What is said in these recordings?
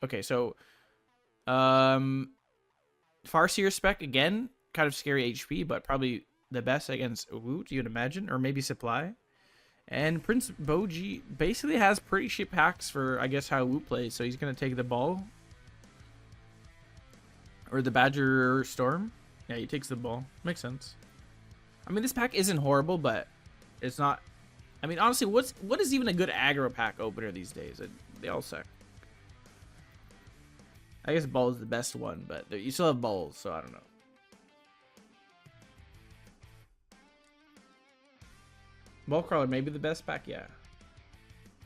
Okay, so Farseer spec again, kind of scary HP, but probably the best against wOOt, you'd imagine, or maybe Supply. And Prince Boji basically has pretty shit packs for, I guess, how wOOt plays. So he's gonna take the ball or the Badger Storm. Yeah, he takes the ball. Makes sense. I mean, this pack isn't horrible, but it's not. I mean, honestly, what is even a good aggro pack opener these days? They all suck. I guess ball is the best one, but you still have balls, so I don't know. Ball crawler may be the best pack, yeah,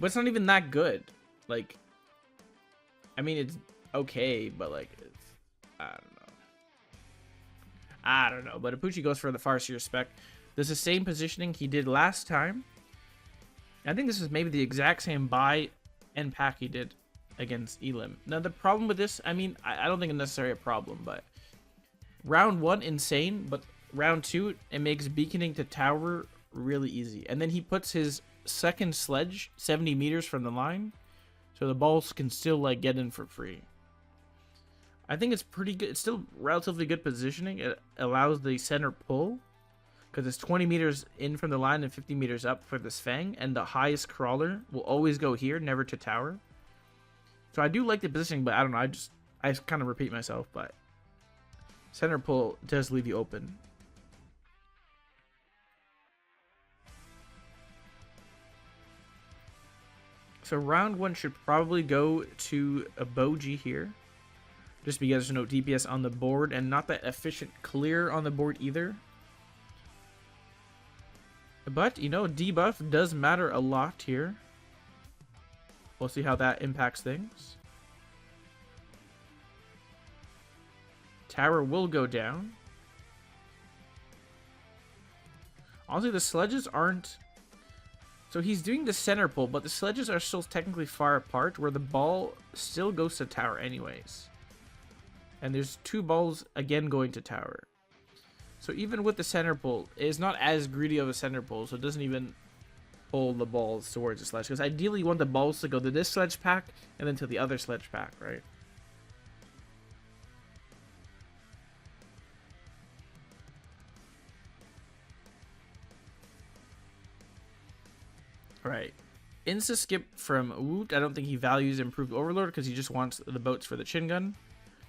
but it's not even that good. Like, I mean, it's okay, but like, it's, I don't know. But Apooche goes for the Farseer spec. This is the same positioning he did last time. I think this is maybe the exact same buy and pack he did against Elim. Now, the problem with this, I mean, I don't think it's necessarily a problem, but round 1, insane, but round 2, it makes beaconing to tower really easy. And then he puts his second sledge 70 meters from the line, so the balls can still, like, get in for free. I think it's pretty good. It's still relatively good positioning. It allows the center pull, because it's 20 meters in from the line and 50 meters up for this Fang, and the highest crawler will always go here, never to tower. So I do like the positioning, but I don't know. I kind of repeat myself, but center pull does leave you open. So round 1 should probably go to a Boji here, just because there's no DPS on the board and not that efficient clear on the board either. But, you know, debuff does matter a lot here. We'll see how that impacts things. Tower will go down. Honestly, the sledges aren't... So he's doing the center pull, but the sledges are still technically far apart, where the ball still goes to tower anyways. And there's 2 balls again going to tower. So even with the center pull, it's not as greedy of a center pull, so it doesn't even pull the balls towards the sledge. Because ideally you want the balls to go to this sledge pack and then to the other sledge pack, right? Right. Insta skip from wOOt. I don't think he values improved overlord because he just wants the boats for the chin gun.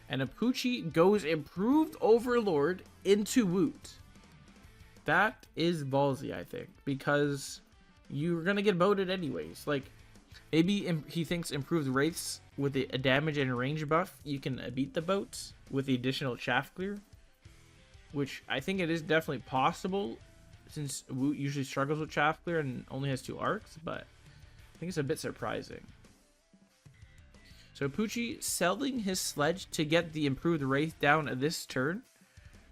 And Apooche goes improved overlord into wOOt. That is ballsy, I think, because you're gonna get boated anyways. Like, maybe he thinks improved wraiths with a damage and range buff, you can beat the boats with the additional shaft clear, which I think it is definitely possible, since wOOt usually struggles with shaft clear and only has 2 arcs, but I think it's a bit surprising. So Apooche selling his sledge to get the improved Wraith down this turn.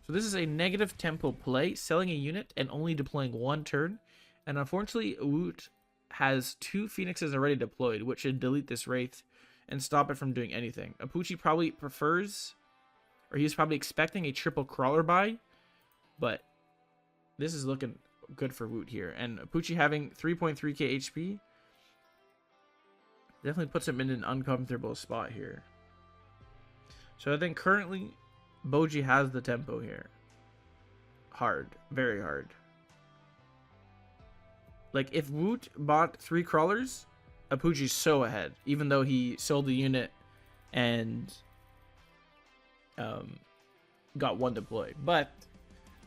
So this is a negative tempo play, selling a unit and only deploying 1 turn. And unfortunately, wOOt has 2 Phoenixes already deployed, which should delete this Wraith and stop it from doing anything. Apooche probably prefers, or he's probably expecting a triple crawler buy, but this is looking good for wOOt here. And Apooche having 3.3k HP definitely puts him in an uncomfortable spot here. So I think currently Boji has the tempo here. Hard. Very hard. Like, if wOOt bought 3 crawlers, Apooche's so ahead. Even though he sold the unit and got 1 deployed. But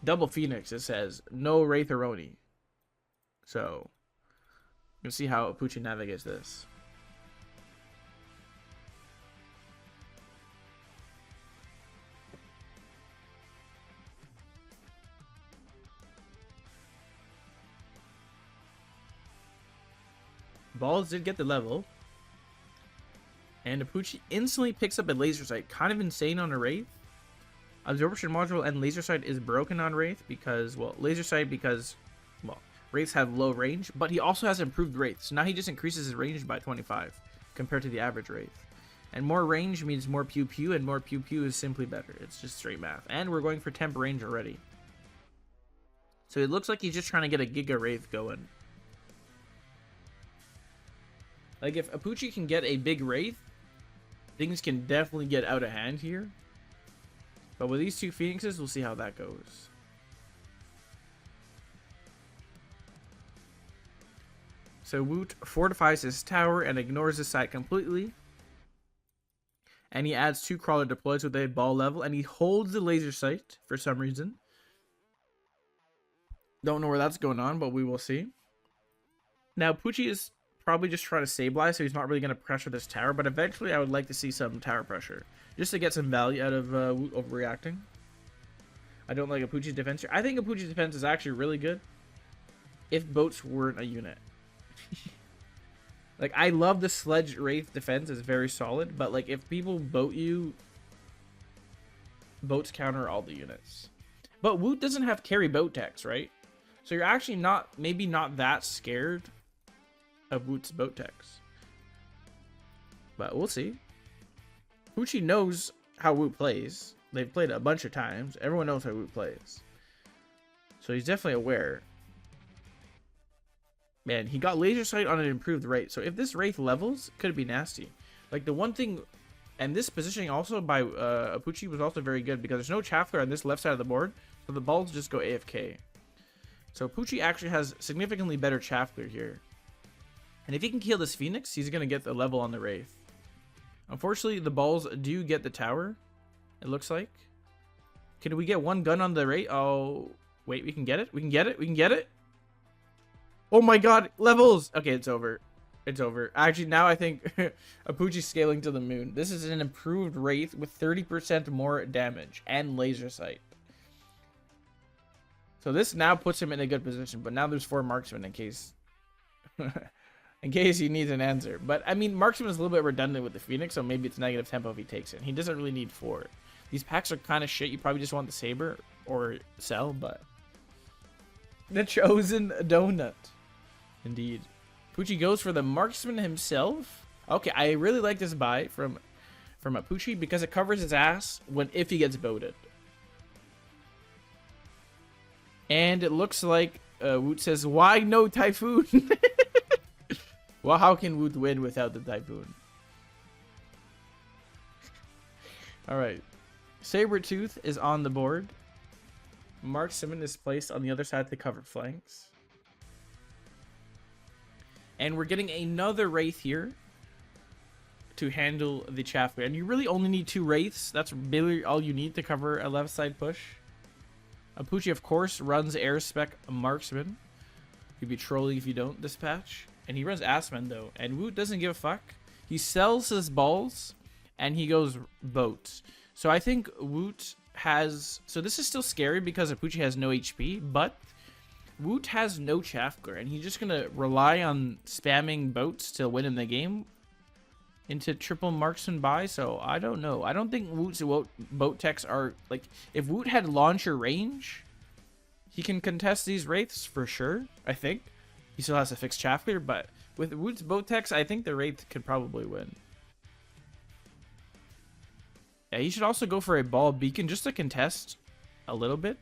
double Phoenix, it says no Wraith or Oni. So you'll see how Apooche navigates this. Balls did get the level. And Apooche instantly picks up a laser sight. Kind of insane on a Wraith. Absorption module and laser sight is broken on Wraith because, well, laser sight because, well, Wraiths have low range, but he also has improved Wraith. So now he just increases his range by 25 compared to the average Wraith. And more range means more pew pew, and more pew pew is simply better. It's just straight math. And we're going for temp range already. So it looks like he's just trying to get a Giga Wraith going. Like, if Apooche can get a big Wraith, things can definitely get out of hand here. But with these two Phoenixes, we'll see how that goes. So wOOt fortifies his tower and ignores this side completely. And he adds 2 crawler deploys with a ball level. And he holds the laser sight for some reason. Don't know where that's going on, but we will see. Now, Apooche is probably just trying to stabilize, so he's not really going to pressure this tower. But eventually, I would like to see some tower pressure, just to get some value out of wOOt overreacting. I don't like Apooche's defense here. I think Apooche's defense is actually really good if boats weren't a unit. Like, I love the Sledge Wraith defense. It's very solid. But, like, if people boat you, boats counter all the units. But wOOt doesn't have carry boat techs, right? So you're actually maybe not that scared of wOOt's boat techs. But we'll see. Apooche knows how wOOt plays. They've played a bunch of times. Everyone knows how wOOt plays. So he's definitely aware. Man, he got laser sight on an improved Wraith. So if this Wraith levels, could be nasty. Like the one thing, and this positioning also by Apooche was also very good because there's no Chaffler on this left side of the board. So the balls just go AFK. So Apooche actually has significantly better Chaffler here. And if he can kill this Phoenix, he's going to get the level on the Wraith. Unfortunately, the balls do get the tower, it looks like. Can we get one gun on the Wraith? Oh, wait, we can get it? We can get it? We can get it? Oh my god, levels! Okay, it's over. It's over. Actually, now I think Apooche's scaling to the moon. This is an improved Wraith with 30% more damage and laser sight. So this now puts him in a good position, but now there's 4 marksmen in case in case he needs an answer. But I mean, marksman is a little bit redundant with the Phoenix, so maybe it's negative tempo if he takes it. He doesn't really need 4. These packs are kind of shit. You probably just want the saber or sell, but the chosen donut. Indeed. Apooche goes for the marksman himself. Okay, I really like this buy from Apooche because it covers his ass if he gets boated. And it looks like wOOt says, why no Typhoon? Well, how can wOOt win without the Typhoon? Alright. Sabretooth is on the board. Marksman is placed on the other side to cover flanks. And we're getting another Wraith here to handle the Chaffler. And you really only need 2 Wraiths. That's really all you need to cover a left side push. Apooche, of course, runs air spec marksman. You'd be trolling if you don't dispatch. And he runs Assman, though. And wOOt doesn't give a fuck. He sells his balls, and he goes boats. So I think wOOt has... So this is still scary because Apooche has no HP, but wOOt has no Chaffler, and he's just going to rely on spamming boats to win in the game into triple marksman buy. So I don't know. I don't think wOOt's boat techs are... Like, if wOOt had launcher range, he can contest these Wraiths for sure, I think. He still has to fix Chaffler, but with wOOt's boat techs, I think the Wraith could probably win. Yeah, he should also go for a ball beacon just to contest a little bit.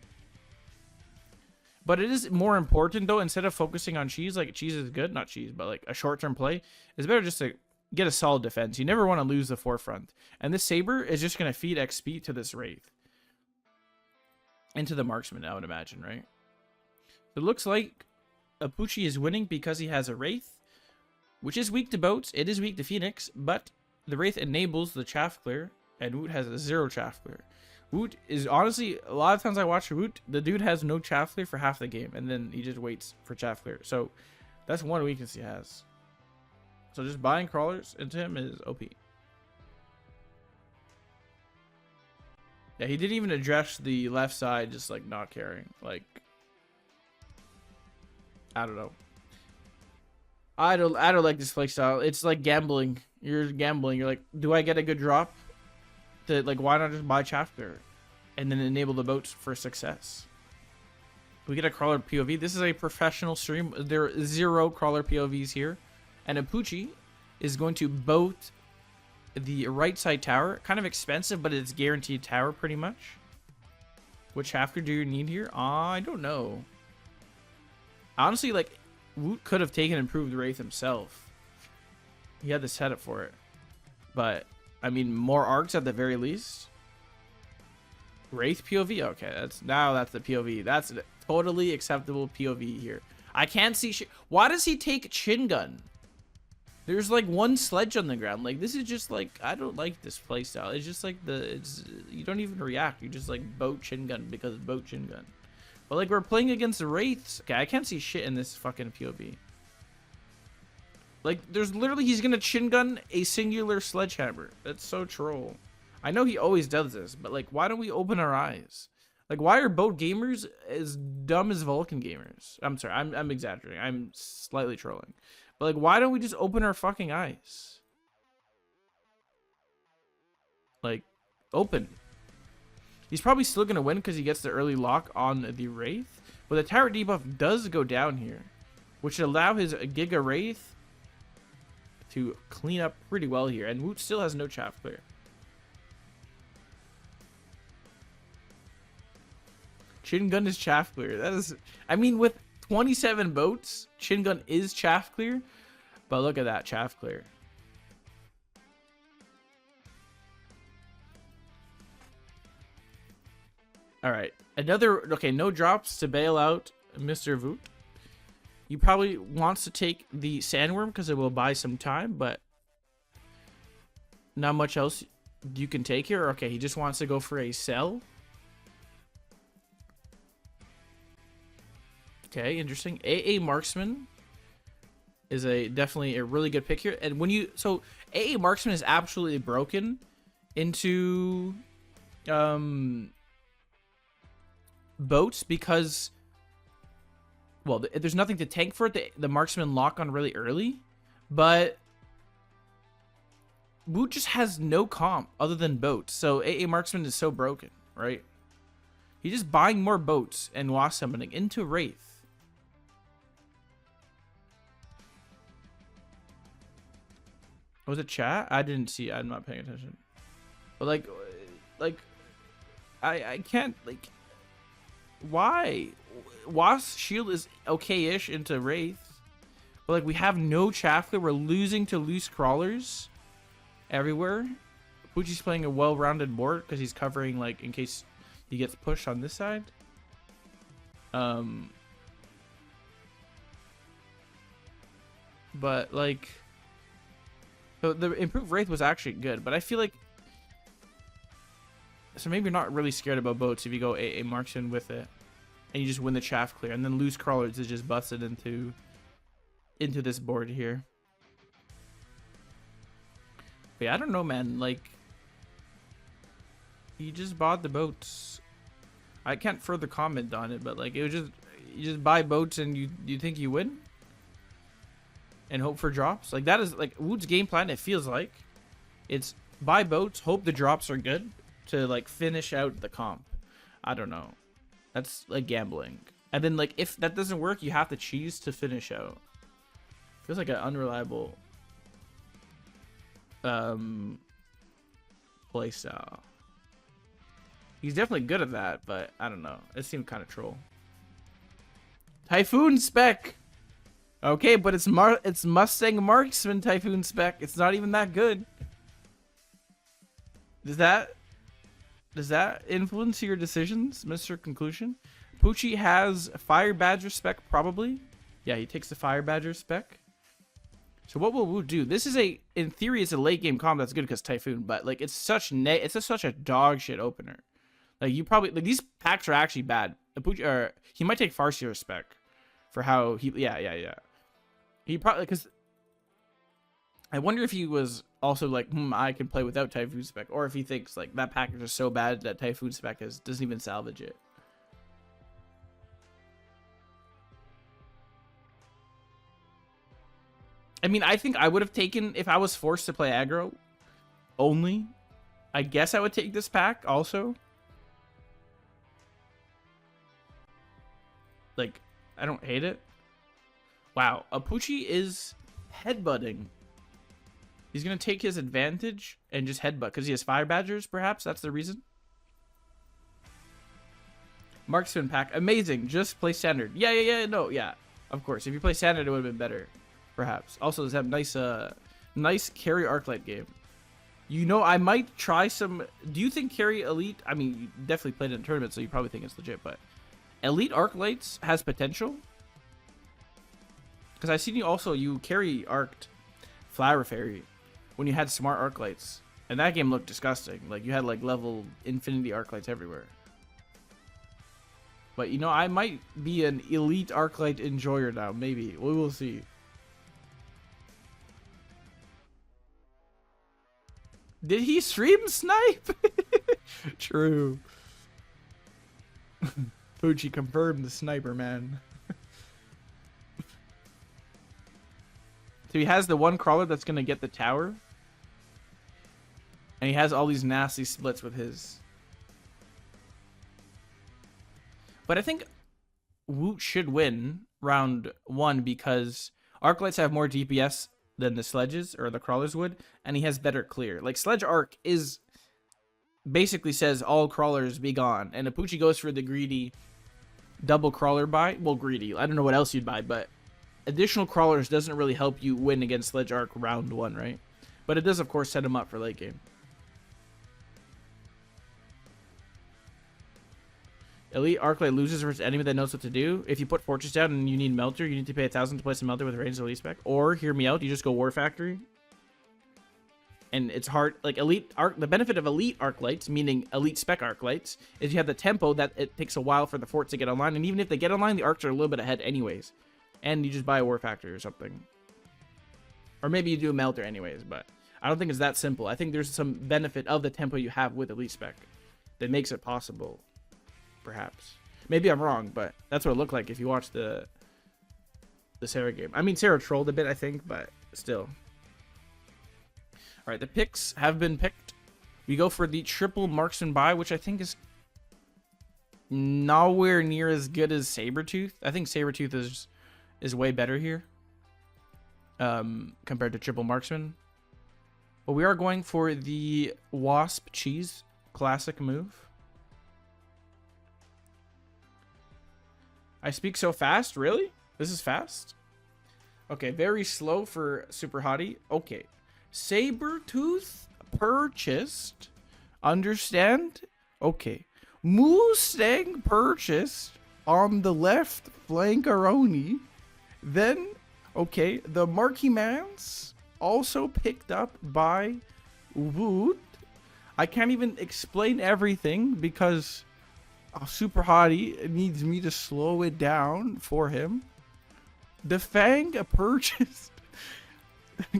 But it is more important, though, instead of focusing on cheese, like cheese is good, not cheese, but like a short-term play, it's better just to get a solid defense. You never want to lose the forefront. And this Saber is just going to feed XP to this Wraith. Into the marksman, I would imagine, right? It looks like Apooche is winning because he has a Wraith, which is weak to boats. It is weak to Phoenix, but the Wraith enables the chaff clear, and wOOt has a 0 chaff clear. wOOt is honestly, a lot of times I watch wOOt, the dude has no chaff clear for half the game, and then he just waits for chaff clear. So that's one weakness he has. So just buying crawlers into him is OP. Yeah, he didn't even address the left side, just like not caring. Like, I don't know. I don't like this play style. It's like gambling. You're gambling. You're like, do I get a good drop? Like, why not just buy chaff clear and then enable the boats for success? We get a crawler POV. This is a professional stream. There are 0 crawler POVs here. And Apooche is going to boat the right side tower. Kind of expensive, but it's guaranteed tower pretty much. Which half do you need here? I don't know. Honestly, like, wOOt could have taken improved Wraith himself. He had the setup for it. But I mean, more arcs at the very least. Wraith POV? Okay, that's the POV. That's a totally acceptable POV here. I can't see shit. Why does he take chin gun? There's like one sledge on the ground. Like, this is just like, I don't like this playstyle. It's just like you don't even react. You just like boat chin gun because boat chin gun. But like, we're playing against the Wraiths. Okay, I can't see shit in this fucking POV. Like, there's literally, he's gonna chin gun a singular sledgehammer. That's so troll. I know he always does this, but like, why don't we open our eyes? Like, why are boat gamers as dumb as Vulcan gamers? I'm sorry, I'm exaggerating. I'm slightly trolling. But like, why don't we just open our fucking eyes? Like, open. He's probably still gonna win because he gets the early lock on the Wraith. But the tower debuff does go down here, which should allow his Giga Wraith to clean up pretty well here. And wOOt still has no chaff clear. Chin gun is chaff clear. That is, I mean, with 27 boats, chin gun is chaff clear. But look at that, chaff clear. All right, okay, no drops to bail out Mr. wOOt. He probably wants to take the sandworm because it will buy some time, but not much else you can take here. Okay, he just wants to go for a sell. Okay, interesting. AA Marksman is definitely a really good pick here. And when you, so AA Marksman is absolutely broken into boats because, well, there's nothing to tank for it. The Marksman lock on really early, but wOOt just has no comp other than boats. So AA Marksman is so broken, right? He's just buying more boats and wasp summoning into Wraith. Was it chat? I didn't see. I'm not paying attention. But like, I can't, like, why? Wasp shield is okay-ish into Wraith, but like, we have no chaff clear. We're losing to loose crawlers everywhere. Apooche's playing a well-rounded board because he's covering, like, in case he gets pushed on this side. But like, so the improved Wraith was actually good, but I feel like, so maybe you're not really scared about boats if you go a Marksman with it and you just win the chaff clear, and then loose crawlers is just busted into this board here. But yeah, I don't know, man. Like, you just bought the boats. I can't further comment on it, but like, it was just, you just buy boats and you think you win and hope for drops. Like, that is like wOOt's game plan. It feels like it's buy boats, hope the drops are good to like finish out the comp. I don't know. That's like gambling. And then like, if that doesn't work, you have to cheese to finish out. Feels like an unreliable playstyle. He's definitely good at that, but I don't know. It seemed kind of troll. Typhoon spec. Okay, but it's Mustang Marksman Typhoon spec. It's not even that good. Does that influence your decisions, Mr. Conclusion? Apooche has Fire Badger spec, probably. Yeah, he takes the Fire Badger spec. So what will wOOt do? This is in theory, it's a late game comp that's good because Typhoon, but like, it's such a dog shit opener. Like, you probably, like, these packs are actually bad. Apooche, or he might take Farseer spec for how he, yeah. He probably, because I wonder if he was also like, I can play without Typhoon spec, or if he thinks like that package is so bad that Typhoon spec doesn't even salvage it. I mean, I think I would have taken, if I was forced to play aggro only, I guess I would take this pack also. Like, I don't hate it. Wow, Apooche is headbutting. He's going to take his advantage and just headbutt because he has Fire Badgers, perhaps? That's the reason. Marksman pack. Amazing. Just play standard. Yeah. Of course. If you play standard, it would have been better. Perhaps. Also, does have nice carry arc light game. You know, I might try some. Do you think carry elite? I mean, you definitely played it in tournament, so you probably think it's legit. But elite arc lights has potential. Because I seen you carry arced Flower Fairy when you had smart arc lights, and that game looked disgusting. Like you had like level infinity arc lights everywhere. But you know, I might be an elite arc light enjoyer now. Maybe we will see. Did he stream snipe? True. Apooche confirmed the sniper, man. So he has the one crawler that's going to get the tower. And he has all these nasty splits with his. But I think wOOt should win round 1 because Arclights have more DPS than the sledges or the crawlers would, and he has better clear. Like Sledge Arc is basically says all crawlers be gone, and Apooche goes for the greedy double crawler buy. Well, greedy. I don't know what else you'd buy, but additional crawlers doesn't really help you win against Sledge Arc round 1, right? But it does, of course, set him up for late game. Elite Arclight loses versus enemy that knows what to do. If you put Fortress down and you need Melter, you need to pay 1,000 to place a Melter with range elite spec. Or, hear me out, you just go War Factory. And it's hard, like the benefit of Elite Arclights, meaning Elite Spec Arclights, is you have the tempo that it takes a while for the forts to get online. And even if they get online, the arcs are a little bit ahead anyways. And you just buy a War Factory or something. Or maybe you do a Melter anyways, but I don't think it's that simple. I think there's some benefit of the tempo you have with Elite Spec that makes it possible. Perhaps. Maybe I'm wrong, but that's what it looked like if you watch the Sarah game. I mean, Sarah trolled a bit, I think, but still. All right, the picks have been picked. We go for the triple marksman buy, which I think is nowhere near as good as Sabretooth. I think Sabretooth is way better here compared to triple marksman. But we are going for the Wasp Cheese classic move. I speak so fast? Really? This is fast? Okay, very slow for Super Hottie. Okay. Sabretooth purchased. Understand? Okay. Mustang purchased on the left flankaroni. Then, okay, the Marquee Mans also picked up by wOOt. I can't even explain everything because Super Hottie needs me to slow it down for him. The Fang purchased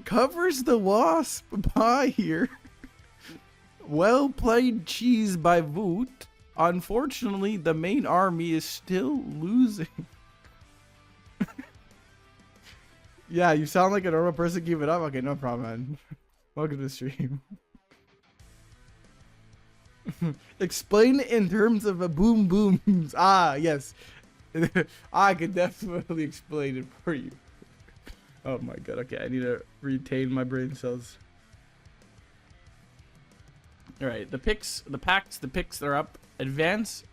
covers the Wasp buy here. Well played cheese by wOOt. Unfortunately, the main army is still losing. Yeah, you sound like a normal person. Give it up. Okay, no problem, man. Welcome to the stream. Explain it in terms of a boom booms. Ah, yes. I could definitely explain it for you. Oh my god. Okay, I need to retain my brain cells. Alright, the picks, the picks are up. Advance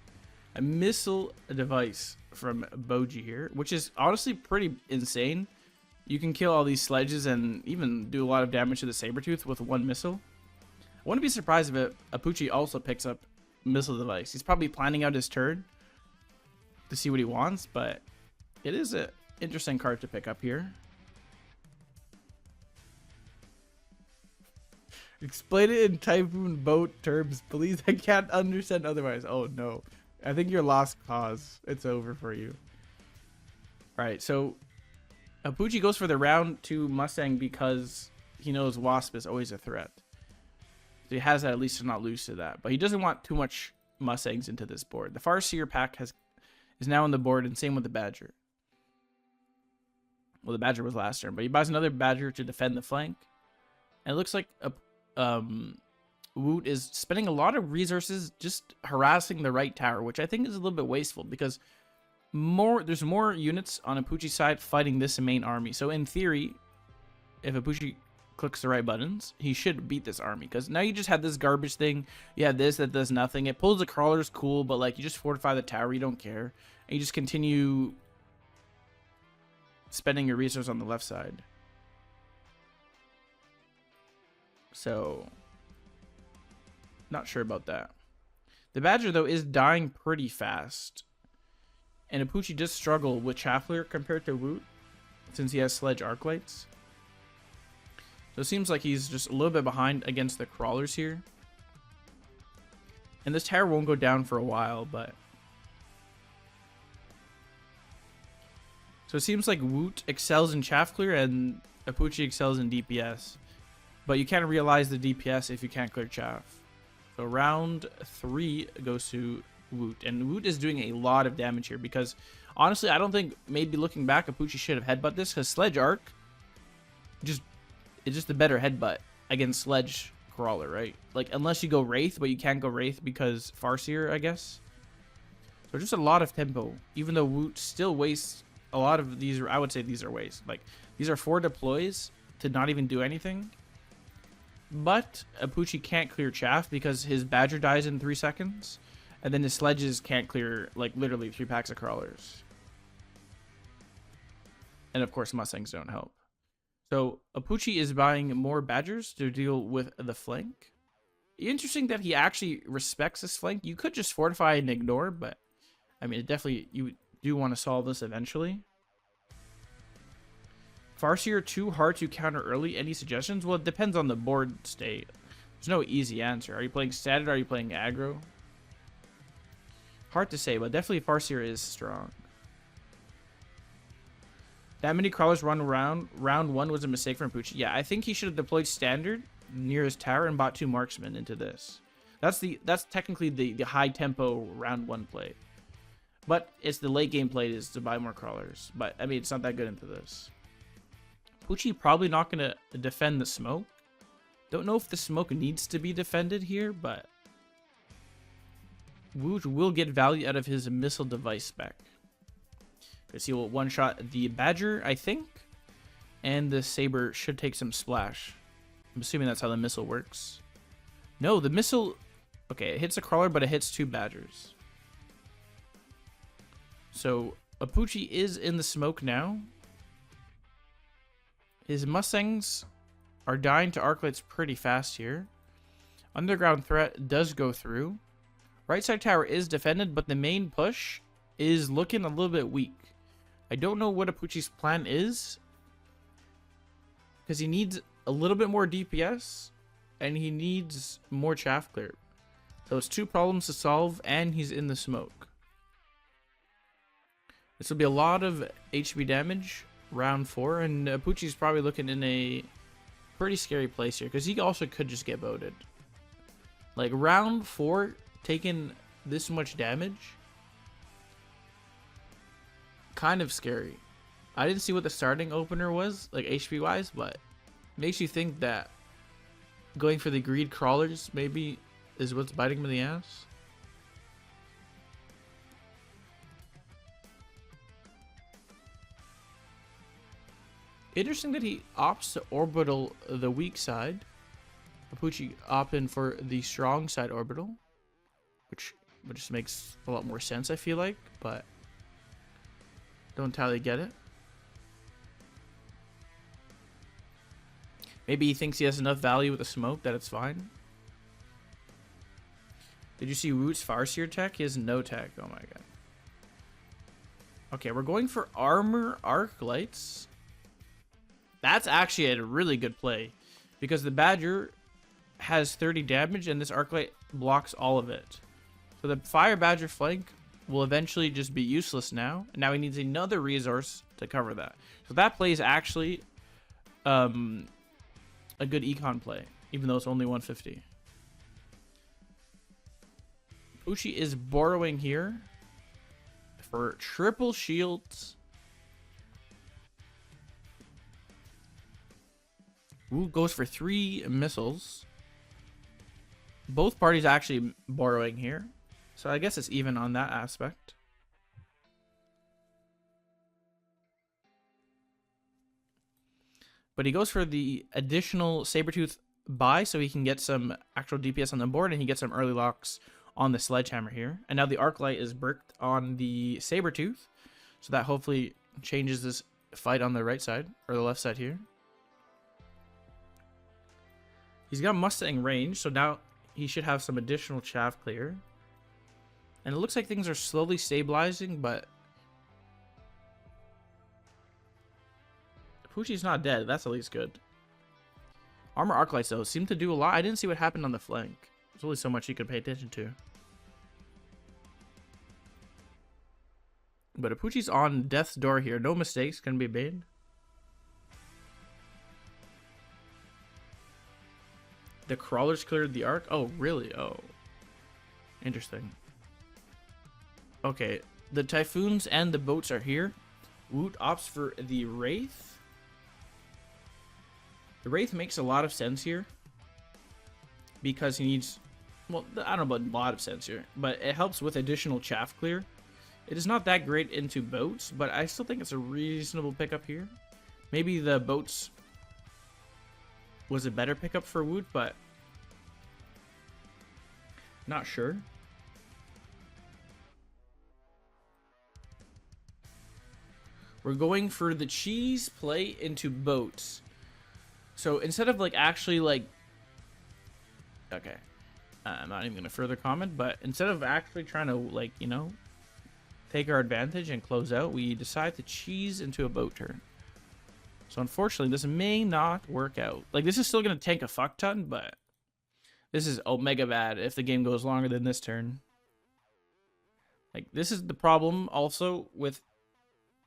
a missile device from Boji here, which is honestly pretty insane. You can kill all these sledges and even do a lot of damage to the Sabretooth with one missile. I wouldn't be surprised if Apooche also picks up missile device. He's probably planning out his turn to see what he wants, but it is an interesting card to pick up here. Explain it in Typhoon boat terms, please. I can't understand otherwise. Oh no. I think you're lost cause. It's over for you. Alright, so Apooche goes for the round 2 Mustang because he knows Wasp is always a threat. So he has at least to not lose to that. But he doesn't want too much Mustangs into this board. The Farseer pack is now on the board, and same with the Badger. Well, the Badger was last turn, but he buys another Badger to defend the flank. And it looks like wOOt is spending a lot of resources just harassing the right tower, which I think is a little bit wasteful because there's more units on Apooche's side fighting this main army. So in theory, if Apooche clicks the right buttons, he should beat this army, because now you just have this garbage thing. You have this that does nothing. It pulls the crawlers, cool, but like you just fortify the tower, you don't care, and you just continue spending your resources on the left side. So Not sure about that. The Badger, though, is dying pretty fast. And Apooche does struggle with Chaffler compared to wOOt, since he has Sledge Arclights. So it seems like he's just a little bit behind against the crawlers here. And this tower won't go down for a while, but... So it seems like wOOt excels in chaff clear and Apooche excels in DPS. But you can't realize the DPS if you can't clear chaff. So round 3 goes to wOOt. And wOOt is doing a lot of damage here because, honestly, I don't think, maybe looking back, Apooche should have headbutt this because Sledge Arc it's just a better headbutt against Sledge Crawler, right? Like, unless you go Wraith, but you can't go Wraith because Farseer, I guess. So just a lot of tempo, even though wOOt still wastes a lot of these. I would say these are waste. Like, these are 4 deploys to not even do anything. But Apooche can't clear chaff because his Badger dies in 3 seconds. And then his Sledges can't clear, like, literally 3 packs of crawlers. And of course, Mustangs don't help. So Apooche is buying more Badgers to deal with the flank. Interesting that he actually respects this flank. You could just fortify and ignore, but I mean, definitely you do want to solve this eventually. Farseer too hard to counter early. Any suggestions? Well, it depends on the board state. There's no easy answer. Are you playing standard? Are you playing aggro? Hard to say, but definitely Farseer is strong. That many crawlers run around. Round 1 was a mistake from Apooche. Yeah, I think he should have deployed standard near his tower and bought 2 marksmen into this. That's technically the high tempo round 1 play. But it's the late game play is to buy more crawlers. But I mean, it's not that good into this. Apooche probably not gonna defend the smoke. Don't know if the smoke needs to be defended here, but wOOt will get value out of his missile device spec. Because he will one-shot the Badger, I think. And the Saber should take some splash. I'm assuming that's how the missile works. No, the missile... Okay, it hits a crawler, but it hits 2 Badgers. So, Apooche is in the smoke now. His Mustangs are dying to Arclights pretty fast here. Underground threat does go through. Right side tower is defended, but the main push is looking a little bit weak. I don't know what Apooche's plan is, because he needs a little bit more DPS, and he needs more chaff clear. So it's 2 problems to solve, and he's in the smoke. This will be a lot of HP damage, round 4, and Apooche's probably looking in a pretty scary place here, because he also could just get voted. Like, round 4, taking this much damage, kind of scary. I didn't see what the starting opener was, like HP wise, but makes you think that going for the greed crawlers maybe is what's biting him in the ass. Interesting that he opts to orbital the weak side. Apooche opting for the strong side orbital, which just makes a lot more sense, I feel like, but don't entirely get it. Maybe he thinks he has enough value with the smoke that it's fine. Did you see wOOt's Farseer tech? He has no tech. Oh my god. Okay, we're going for armor arc lights. That's actually a really good play, because the Badger has 30 damage and this arc light blocks all of it. So the Fire Badger flank will eventually just be useless now. And now he needs another resource to cover that. So that play is actually a good econ play, even though it's only 150. Apooche is borrowing here for triple shields. wOOt goes for 3 missiles. Both parties actually borrowing here. So I guess it's even on that aspect. But he goes for the additional Sabertooth buy so he can get some actual DPS on the board, and he gets some early locks on the Sledgehammer here. And now the Arclight is bricked on the Sabertooth, so that hopefully changes this fight on the right side, or the left side here. He's got Mustang range, so now he should have some additional chaff clear. And it looks like things are slowly stabilizing, but Apooche's not dead. That's at least good. Armor Arclights, though, seem to do a lot. I didn't see what happened on the flank. There's only so much you could pay attention to. But Apooche's on death's door here. No mistakes can be made. The crawlers cleared the arc? Oh, really? Oh. Interesting. Okay. The Typhoons and the boats are here. wOOt opts for the Wraith. The Wraith makes a lot of sense here. Because he needs... Well, I don't know about a lot of sense here. But it helps with additional chaff clear. It is not that great into boats, but I still think it's a reasonable pickup here. Maybe the boats was a better pickup for wOOt, but not sure. We're going for the cheese play into boats. So instead of like actually like, okay, I'm not even gonna further comment, but instead of actually trying to like, you know, take our advantage and close out, we decide to cheese into a boat turn. So unfortunately, this may not work out. Like, this is still going to tank a fuck ton, but this is omega bad if the game goes longer than this turn. Like, this is the problem also with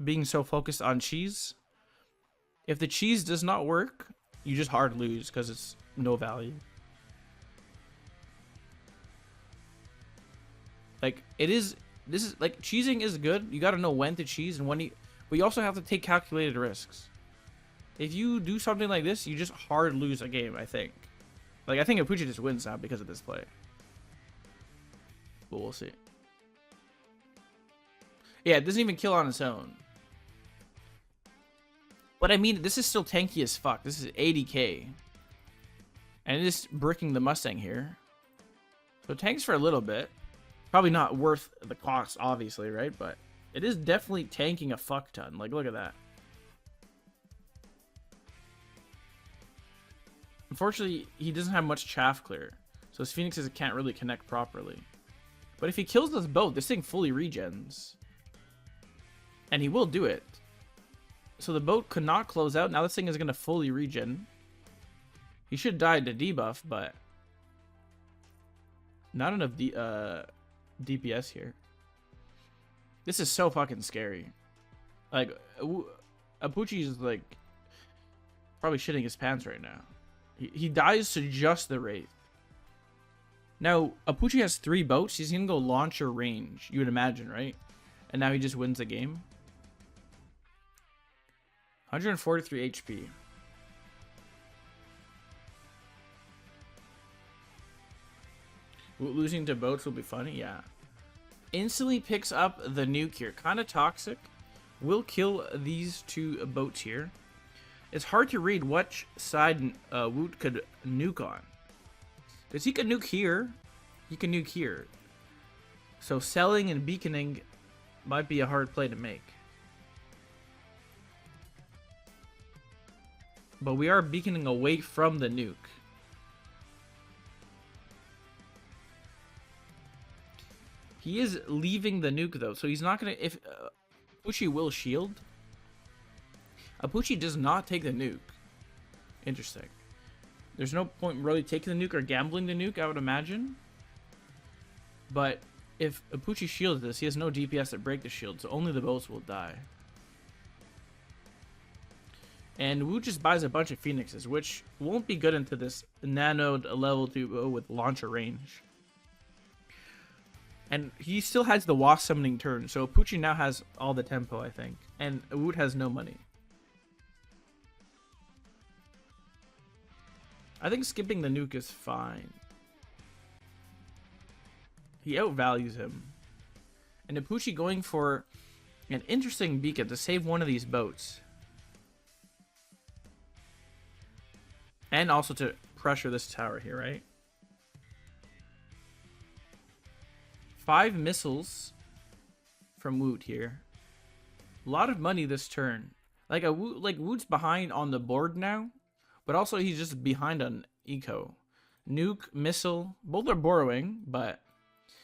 being so focused on cheese. If the cheese does not work, you just hard lose because it's no value. Like, it is... This is like cheesing is good. You got to know when to cheese and when you, but you also have to take calculated risks. If you do something like this, you just hard lose a game, I think. Like, I think Apooche just wins now because of this play. But we'll see. Yeah, it doesn't even kill on its own. But I mean, this is still tanky as fuck. This is 80k. And it is bricking the Mustang here. So it tanks for a little bit. Probably not worth the cost, obviously, right? But it is definitely tanking a fuck ton. Like, look at that. Unfortunately, he doesn't have much chaff clear. So his Phoenixes can't really connect properly. But if he kills this boat, this thing fully regens. And he will do it. So the boat could not close out. Now this thing is going to fully regen. He should die to debuff, but... Not enough DPS here. This is so fucking scary. Like, Apooche is like probably shitting his pants right now. He dies to just the Wraith. Now, Apooche has 3 boats. He's gonna go launcher range, you would imagine, right? And now he just wins the game. 143 HP. Losing to boats will be funny, yeah. Instantly picks up the nuke here. Kind of toxic. Will kill these 2 boats here. It's hard to read which side wOOt could nuke on. Because he could nuke here. He can nuke here. So selling and beaconing might be a hard play to make. But we are beaconing away from the nuke. He is leaving the nuke, though, so he's not going to... If Apooche will shield. Apooche does not take the nuke. Interesting. There's no point really taking the nuke or gambling the nuke, I would imagine. But if Apooche shields this, he has no DPS to break the shield, so only the boats will die. And wOOt just buys a bunch of Phoenixes, which won't be good into this nanoed level 2 bow with launcher range. And he still has the Wasp summoning turn, so Apooche now has all the tempo, I think. And wOOt has no money. I think skipping the nuke is fine. He outvalues him. And Apooche going for an interesting beacon to save one of these boats. And also to pressure this tower here, right? 5 missiles from wOOt here. A lot of money this turn. Like wOOt's behind on the board now, but also he's just behind on eco. Nuke, missile, both are borrowing, but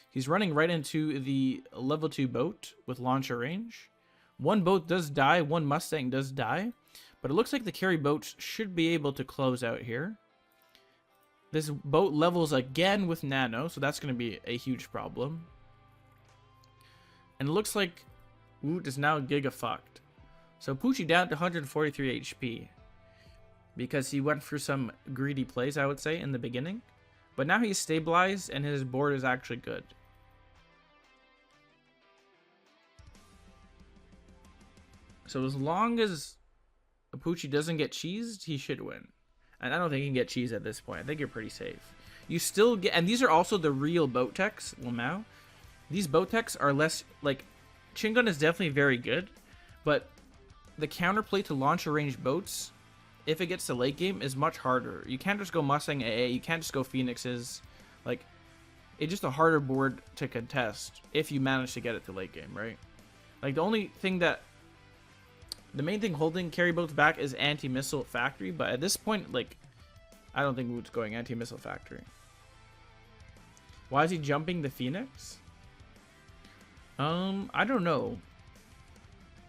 he's running right into the level 2 boat with launcher range. One boat does die, one Mustang does die, but it looks like the carry boats should be able to close out here. This boat levels again with nano, so that's going to be a huge problem. And it looks like wOOt is now giga fucked. So Apooche down to 143 HP. Because he went through some greedy plays, I would say, in the beginning. But now he's stabilized and his board is actually good. So as long as Apooche doesn't get cheesed, he should win. And I don't think he can get cheese at this point. I think you're pretty safe. You still get... And these are also the real boat techs. Well, now, these boat techs are less... Like, Chingun is definitely very good. But the counterplay to launcher range boats, if it gets to late game, is much harder. You can't just go Mustang AA. You can't just go Phoenixes. Like, it's just a harder board to contest if you manage to get it to late game, right? Like, the only thing that... The main thing holding carry boats back is anti-missile factory, but at this point, like, I don't think wOOt's going anti-missile factory. Why is he jumping the Phoenix? I don't know.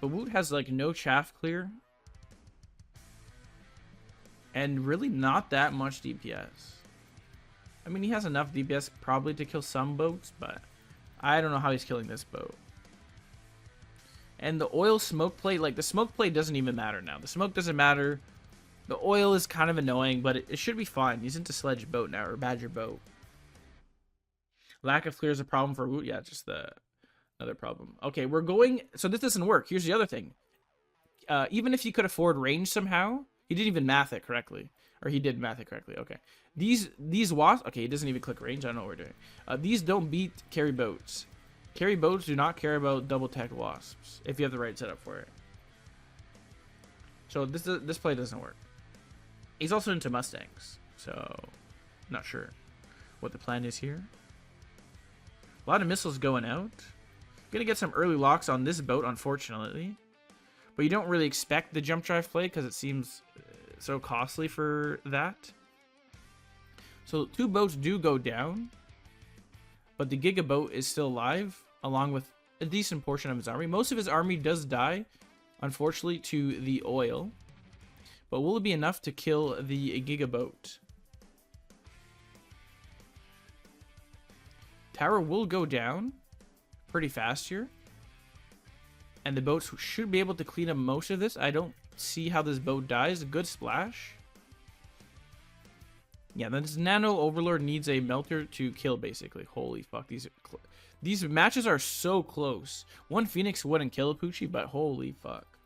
But wOOt has, like, no chaff clear. And really not that much DPS. I mean, he has enough DPS probably to kill some boats, but I don't know how he's killing this boat. And the oil smoke plate, like, the smoke plate doesn't even matter now. The smoke doesn't matter. The oil is kind of annoying, but it should be fine. He's into sledge boat now, or badger boat. Lack of clear is a problem for wOOt. Yeah, just the another problem. Okay, we're going... So this doesn't work. Here's the other thing. Even if he could afford range somehow, he didn't even math it correctly. Or he did math it correctly. Okay. These wasps... Okay, he doesn't even click range. I don't know what we're doing. These don't beat carry boats. Carry boats do not care about double tech wasps if you have the right setup for it. So this play doesn't work. He's also into Mustangs, so not sure what the plan is here. A lot of missiles going out. Gonna get some early locks on this boat, unfortunately. But you don't really expect the jump drive play because it seems so costly for that. So 2 boats do go down. But the Giga boat is still alive, along with a decent portion of his army. Most of his army does die, unfortunately, to the oil. But will it be enough to kill the Giga boat? Tower will go down pretty fast here. And the boats should be able to clean up most of this. I don't see how this boat dies. A good splash. Yeah, this Nano Overlord needs a melter to kill, basically. Holy fuck, these matches are so close. One Phoenix wouldn't kill Apooche, but holy fuck.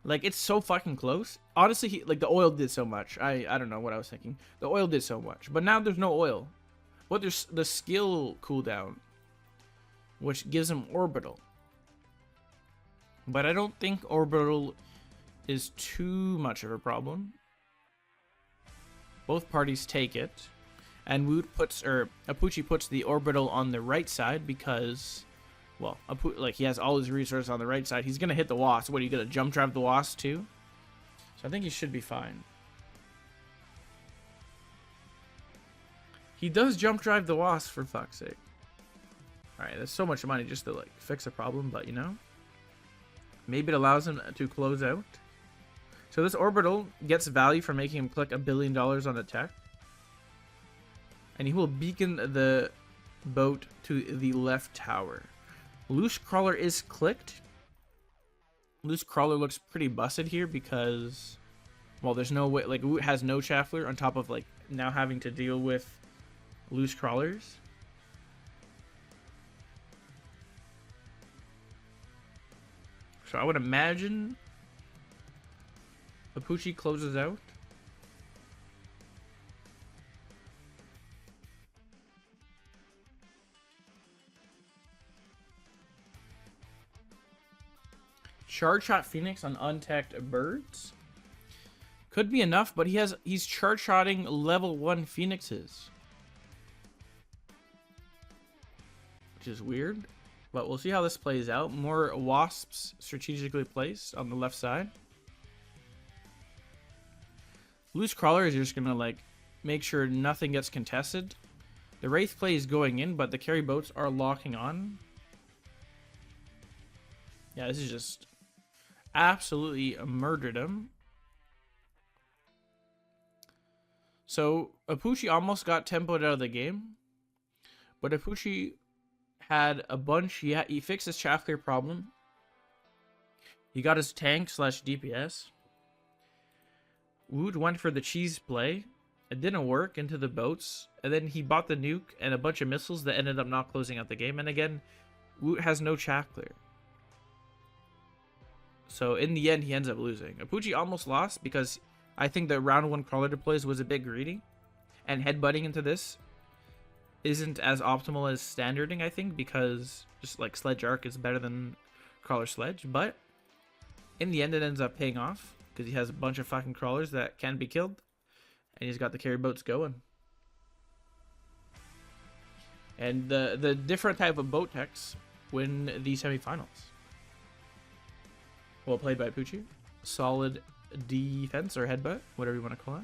Like, it's so fucking close. Honestly, like, the oil did so much. I don't know what I was thinking. The oil did so much. But now there's no oil. But there's the skill cooldown, which gives him orbital. But I don't think orbital is too much of a problem. Both parties take it, and wOOt puts, or Apooche puts the orbital on the right side because, well, like, he has all his resources on the right side. He's gonna hit the wasp. What, are you gonna jump drive the wasp too? So I think he should be fine. He does jump drive the wasp, for fuck's sake. All right, there's so much money just to, like, fix a problem, but you know, maybe it allows him to close out. So this orbital gets value for making him click $1 billion on the tech. And he will beacon the boat to the left tower. Loose Crawler is clicked. Loose Crawler looks pretty busted here because, well, there's no way, like, wOOt has no Chaffler on top of, like, now having to deal with Loose Crawlers. So I would imagine Apooche closes out. Charge shot Phoenix on untacked birds. Could be enough, but he's charge shotting level 1 Phoenixes. Which is weird. But we'll see how this plays out. More wasps strategically placed on the left side. Loose Crawler is just gonna, like, make sure nothing gets contested. The Wraith play is going in, but the carry boats are locking on. Yeah, this is just absolutely murdered him. So Apooche almost got tempoed out of the game, but Apooche had a bunch. He fixed his chaff clear problem. He got his tank / DPS. wOOt went for the cheese play. It didn't work into the boats, and then he bought the nuke and a bunch of missiles that ended up not closing out the game. And again, wOOt has no chaff clear. So in the end, he ends up losing. Apooche almost lost because I think the round 1 crawler deploys was a bit greedy, and headbutting into this isn't as optimal as standarding, I think, because just like Sledge Arc is better than Crawler Sledge. But in the end, it ends up paying off because he has a bunch of fucking crawlers that can be killed, and he's got the carry boats going. And the different type of boat techs win the semifinals. Well played by Apooche. Solid defense or headbutt, whatever you want to call it.